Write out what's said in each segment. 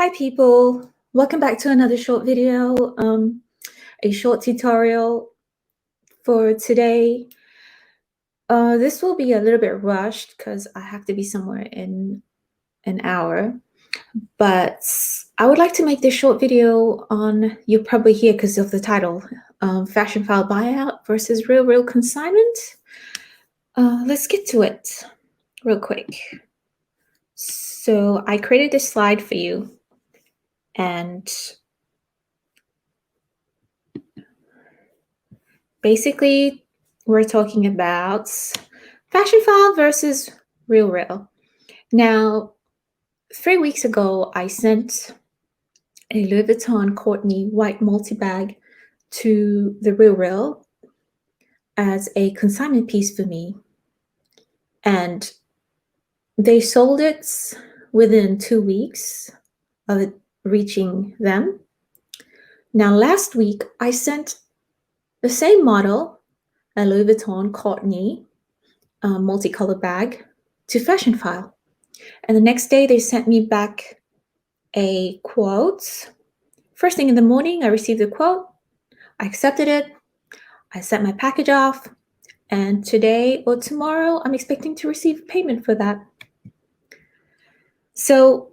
Hi people, welcome back to another short video, a short tutorial for today. This will be a little bit rushed because I have to be somewhere in an hour, but I would like to make this short video on, you're probably here because of the title, Fashionphile Buyout versus Realreal Consignment. Let's get to it real quick. So I created this slide for you, and basically we're talking about Fashionphile versus Realreal. Now, 3 weeks ago, I sent a Louis Vuitton Courtney white multi-bag to the Realreal as a consignment piece for me, and they sold it within 2 weeks of it reaching them. Now, last week, I sent the same model, a Louis Vuitton Courtney multicolored bag, to Fashionphile. And the next day, they sent me back a quote. First thing in the morning, I received the quote. I accepted it. I sent my package off. And today or tomorrow, I'm expecting to receive payment for that. So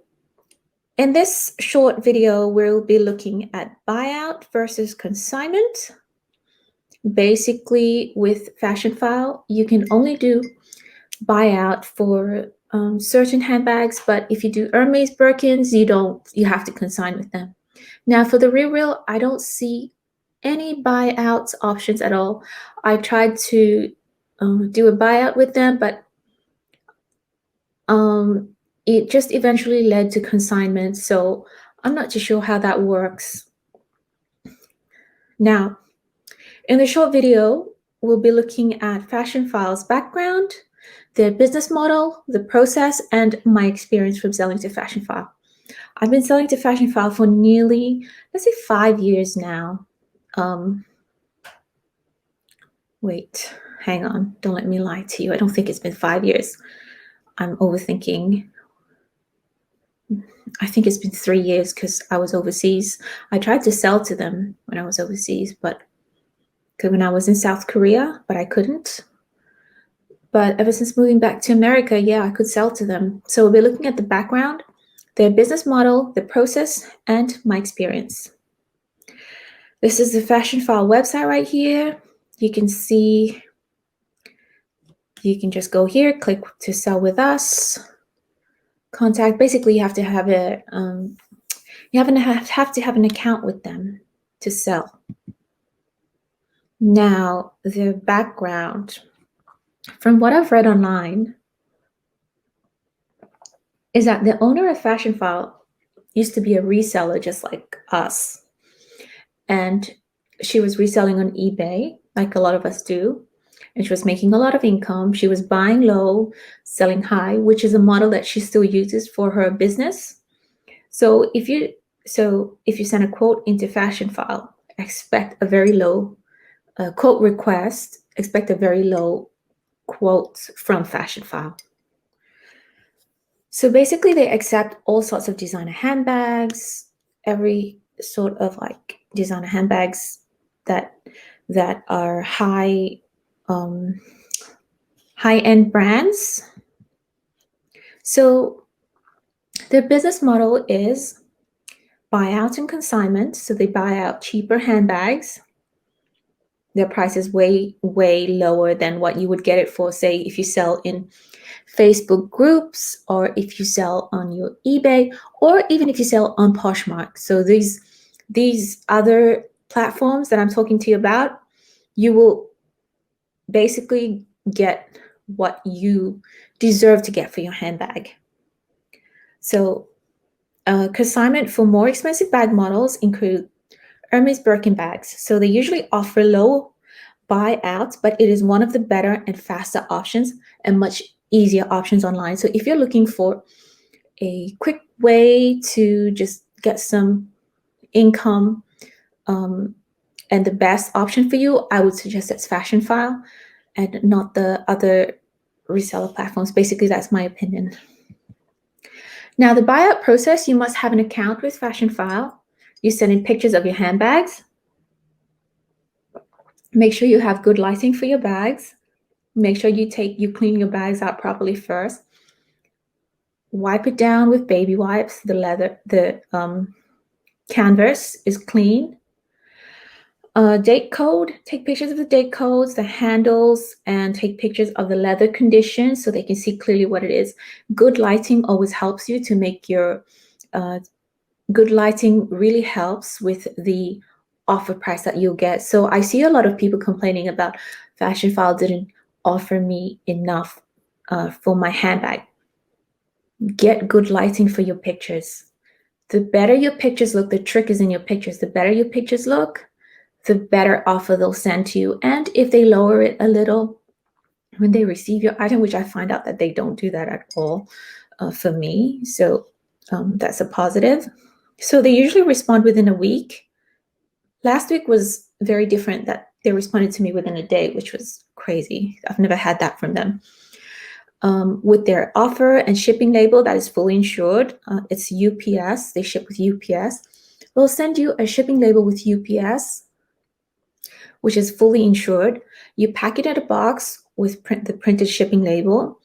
in this short video, we'll be looking at buyout versus consignment. Basically, with Fashionphile, you can only do buyout for certain handbags, but if you do Hermes Birkins, you have to consign with them. Now for the Realreal, I don't see any buyout options at all. I tried to do a buyout with them, but it just eventually led to consignment, so I'm not too sure how that works. Now, in the short video, we'll be looking at Fashionphile's background, their business model, the process, and my experience from selling to Fashionphile. I've been selling to Fashionphile for nearly, let's say, 5 years now. Wait, hang on. Don't let me lie to you. I don't think it's been 5 years. I'm overthinking. I think it's been 3 years because I was overseas. I tried to sell to them when I was overseas, but when I was in South Korea, but I couldn't. But ever since moving back to America, yeah, I could sell to them. So we'll be looking at the background, their business model, the process, and my experience. This is the Fashionphile website right here. You can see, you can just go here, click to sell with us. Contact, basically you have to have have to have an account with them to sell. Now, the background, from what I've read online, is that the owner of Fashionphile used to be a reseller just like us. And she was reselling on eBay, like a lot of us do. And she was making a lot of income. She was buying low, selling high, which is a model that she still uses for her business. So if you send a quote into Fashionphile, expect a very low quote request, expect a very low quote from Fashionphile. So basically they accept all sorts of designer handbags, every sort of like designer handbags that are high-end brands. So their business model is buyout and consignment. So they buy out cheaper handbags. Their price is way, way lower than what you would get it for, say, if you sell in Facebook groups, or if you sell on your eBay, or even if you sell on Poshmark. So these other platforms that I'm talking to you about, you will basically get what you deserve to get for your handbag. So consignment for more expensive bag models include Hermes Birkin bags. So they usually offer low buyouts, but it is one of the better and faster options and much easier options online. So if you're looking for a quick way to just get some income and the best option for you, I would suggest it's Fashionphile and not the other reseller platforms. Basically, that's my opinion. Now, the buyout process, you must have an account with Fashionphile. You send in pictures of your handbags. Make sure you have good lighting for your bags. Make sure you clean your bags out properly first. Wipe it down with baby wipes. The canvas is clean. Date code, take pictures of the date codes, the handles, and take pictures of the leather condition so they can see clearly what it is. Good lighting always helps you to make your, good lighting really helps with the offer price that you'll get. So I see a lot of people complaining about Fashionphile didn't offer me enough for my handbag. Get good lighting for your pictures. The better your pictures look, the trick is in your pictures. The better your pictures look, the better offer they'll send to you. And if they lower it a little when they receive your item, which I find out that they don't do that at all for me. So that's a positive. So they usually respond within a week. Last week was very different, that they responded to me within a day, which was crazy. I've never had that from them. With their offer and shipping label that is fully insured, it's UPS. They ship with UPS. They'll send you a shipping label with UPS, which is fully insured. You pack it in a box with the printed shipping label.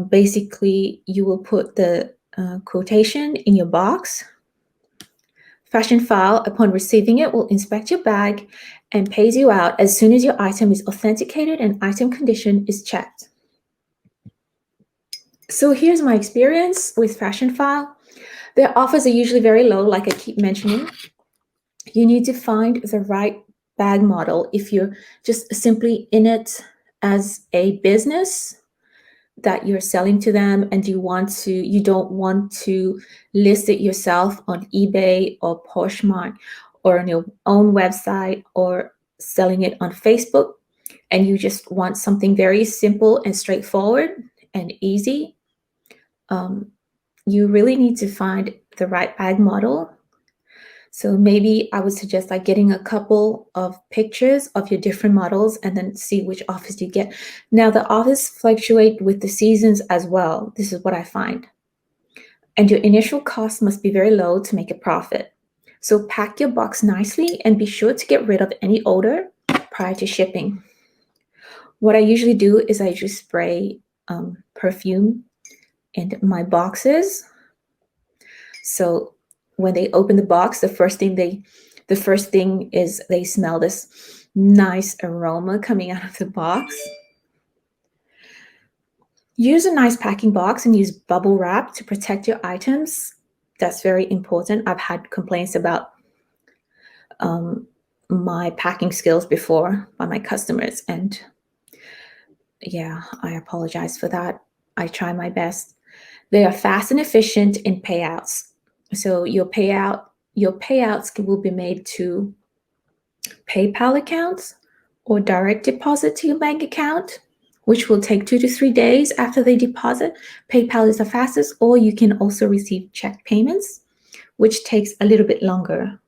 Basically, you will put the quotation in your box. Fashionphile, upon receiving it, will inspect your bag and pays you out as soon as your item is authenticated and item condition is checked. So here's my experience with Fashionphile. Their offers are usually very low, like I keep mentioning. You need to find the right bag model. If you're just simply in it as a business that you're selling to them and you don't want to list it yourself on eBay or Poshmark or on your own website or selling it on Facebook, and you just want something very simple and straightforward and easy, you really need to find the right bag model. So maybe I would suggest like getting a couple of pictures of your different models and then see which offers you get. Now the offers fluctuate with the seasons as well. This is what I find. And your initial cost must be very low to make a profit. So pack your box nicely and be sure to get rid of any odor prior to shipping. What I usually do is I just spray perfume in my boxes. So when they open the box, the first thing is they smell this nice aroma coming out of the box. Use a nice packing box and use bubble wrap to protect your items. That's very important. I've had complaints about my packing skills before by my customers, and yeah, I apologize for that. I try my best. They are fast and efficient in payouts. So your payouts will be made to PayPal accounts or direct deposit to your bank account, which will take 2 to 3 days after they deposit. PayPal is the fastest, or you can also receive check payments, which takes a little bit longer.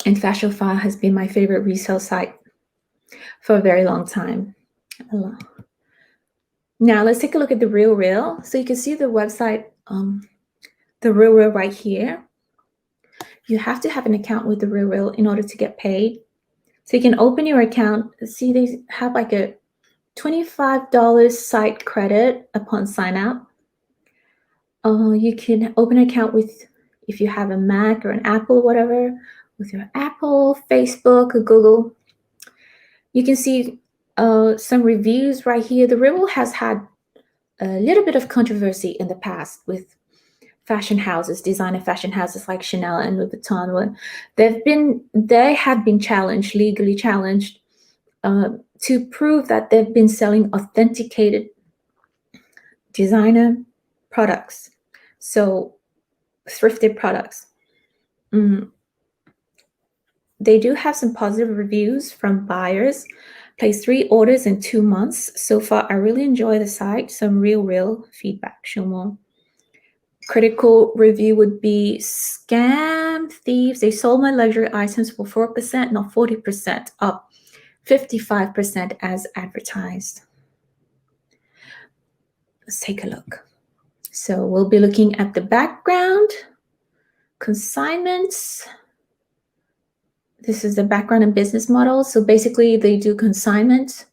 And Fashionphile has been my favorite resale site for a very long time. Now let's take a look at the Realreal. So you can see the website, the Realreal right here. You have to have an account with the Realreal in order to get paid. So you can open your account. See, they have like a $25 site credit upon sign up. You can open an account with, if you have a Mac or an Apple or whatever, with your Apple, Facebook, or Google. You can see some reviews right here. The Realreal has had a little bit of controversy in the past with fashion houses, designer fashion houses like Chanel and Louis Vuitton. They have been challenged, legally challenged, to prove that they've been selling authenticated designer products, so thrifted products. They do have some positive reviews from buyers. Placed 3 orders in 2 months. So far, I really enjoy the site. Some real feedback. Show more. Critical review would be scam thieves. They sold my luxury items for 4%, not 40%, up 55% as advertised. Let's take a look. So we'll be looking at the background, consignments. This is the background and business model. So basically they do consignment.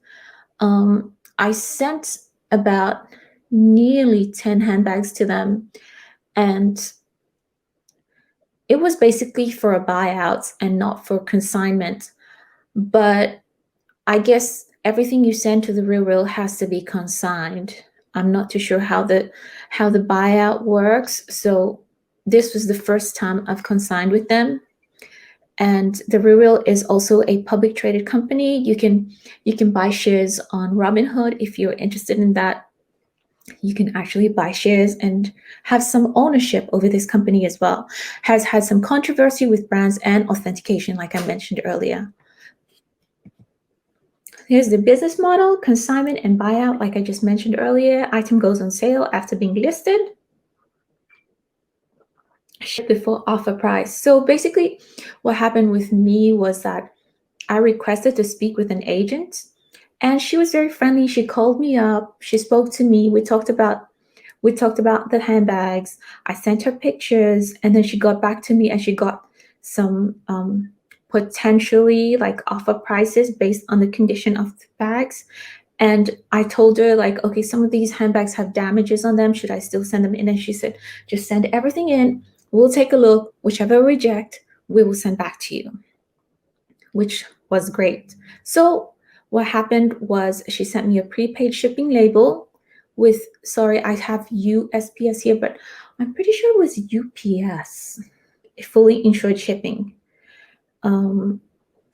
I sent about nearly 10 handbags to them, and it was basically for a buyout and not for consignment. But I guess everything you send to the Realreal has to be consigned. I'm not too sure how the buyout works. So this was the first time I've consigned with them. And the Realreal is also a public traded company. You can buy shares on Robinhood if you're interested in that. You can actually buy shares and have some ownership over this company as well. Has had some controversy with brands and authentication, like I mentioned earlier. Here's the business model, consignment and buyout. Like I just mentioned earlier, item goes on sale after being listed. Ship before offer price. So basically what happened with me was that I requested to speak with an agent, and she was very friendly. She called me up, she spoke to me, we talked about the handbags. I sent her pictures, and then she got back to me and she got some potentially like offer prices based on the condition of the bags. And I told her, like, okay, some of these handbags have damages on them. Should I still send them in? And she said, just send everything in. We'll take a look. Whichever reject, we will send back to you, which was great. So what happened was she sent me a prepaid shipping label with, sorry, I have USPS here, but I'm pretty sure it was UPS, fully insured shipping.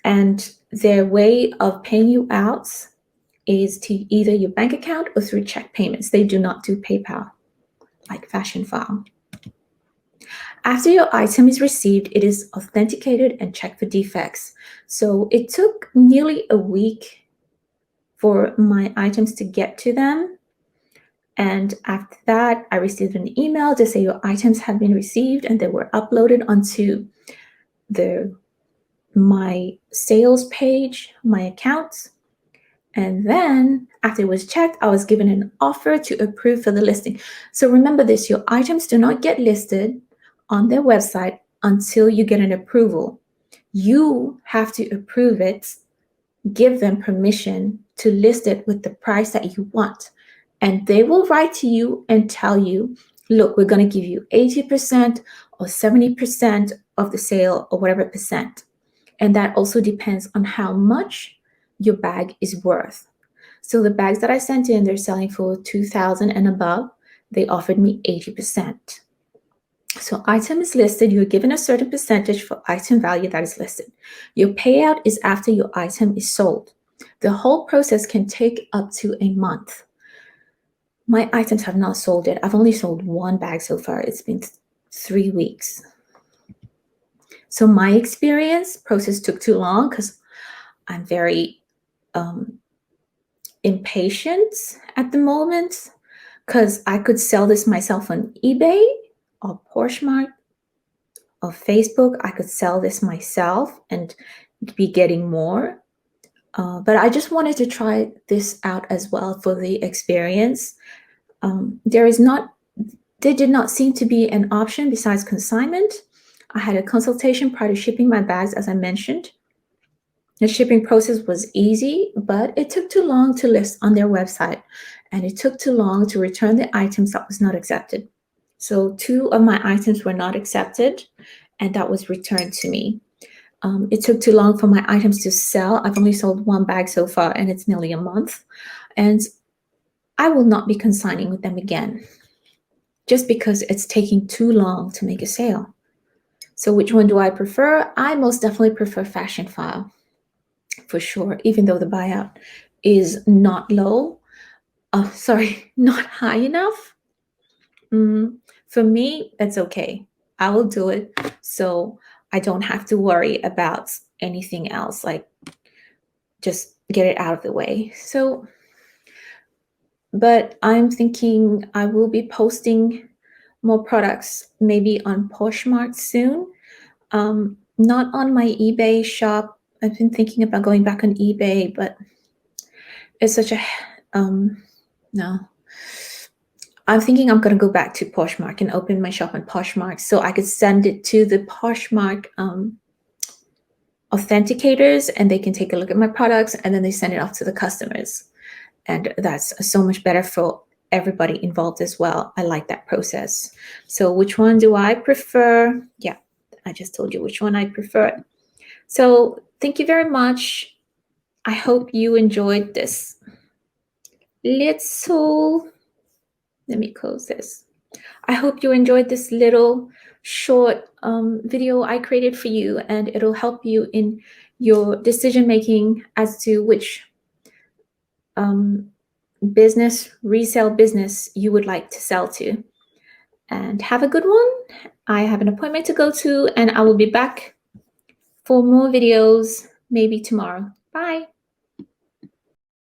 And their way of paying you out is to either your bank account or through check payments. They do not do PayPal like Fashionphile. After your item is received, it is authenticated and checked for defects. So it took nearly a week for my items to get to them. And after that, I received an email to say your items have been received, and they were uploaded onto my sales page, my account. And then after it was checked, I was given an offer to approve for the listing. So remember this, your items do not get listed on their website until you get an approval. You have to approve it, give them permission to list it with the price that you want. And they will write to you and tell you, look, we're going to give you 80% or 70% of the sale or whatever percent. And that also depends on how much your bag is worth. So the bags that I sent in, they're selling for $2,000 and above. They offered me 80%. So item is listed, you're given a certain percentage for item value that is listed. Your payout is after your item is sold. The whole process can take up to a month. My items have not sold yet. I've only sold one bag so far. It's been 3 weeks. So my experience, process took too long because I'm very impatient at the moment, because I could sell this myself on eBay or Poshmark or Facebook. I could sell this myself and be getting more. But I just wanted to try this out as well for the experience. There did not seem to be an option besides consignment. I had a consultation prior to shipping my bags, as I mentioned. The shipping process was easy, but it took too long to list on their website, and it took too long to return the items that was not accepted. So 2 of my items were not accepted, and that was returned to me. It took too long for my items to sell. I've only sold 1 bag so far, and it's nearly a month. And I will not be consigning with them again, just because it's taking too long to make a sale. So which one do I prefer? I most definitely prefer Fashionphile, for sure, even though the buyout is not not high enough. For me, that's okay. I will do it, so I don't have to worry about anything else, like just get it out of the way. So, but I'm thinking I will be posting more products maybe on Poshmark soon. Not on my eBay shop. I've been thinking about going back on eBay, but it's such a no. I'm thinking I'm going to go back to Poshmark and open my shop on Poshmark so I could send it to the Poshmark authenticators, and they can take a look at my products, and then they send it off to the customers. And that's so much better for everybody involved as well. I like that process. So which one do I prefer? Yeah, I just told you which one I prefer. So thank you very much. I hope you enjoyed this little, let me close this. I hope you enjoyed this little short video I created for you, and it'll help you in your decision making as to which resale business you would like to sell to. And have a good one. I have an appointment to go to, and I will be back for more videos maybe tomorrow. Bye.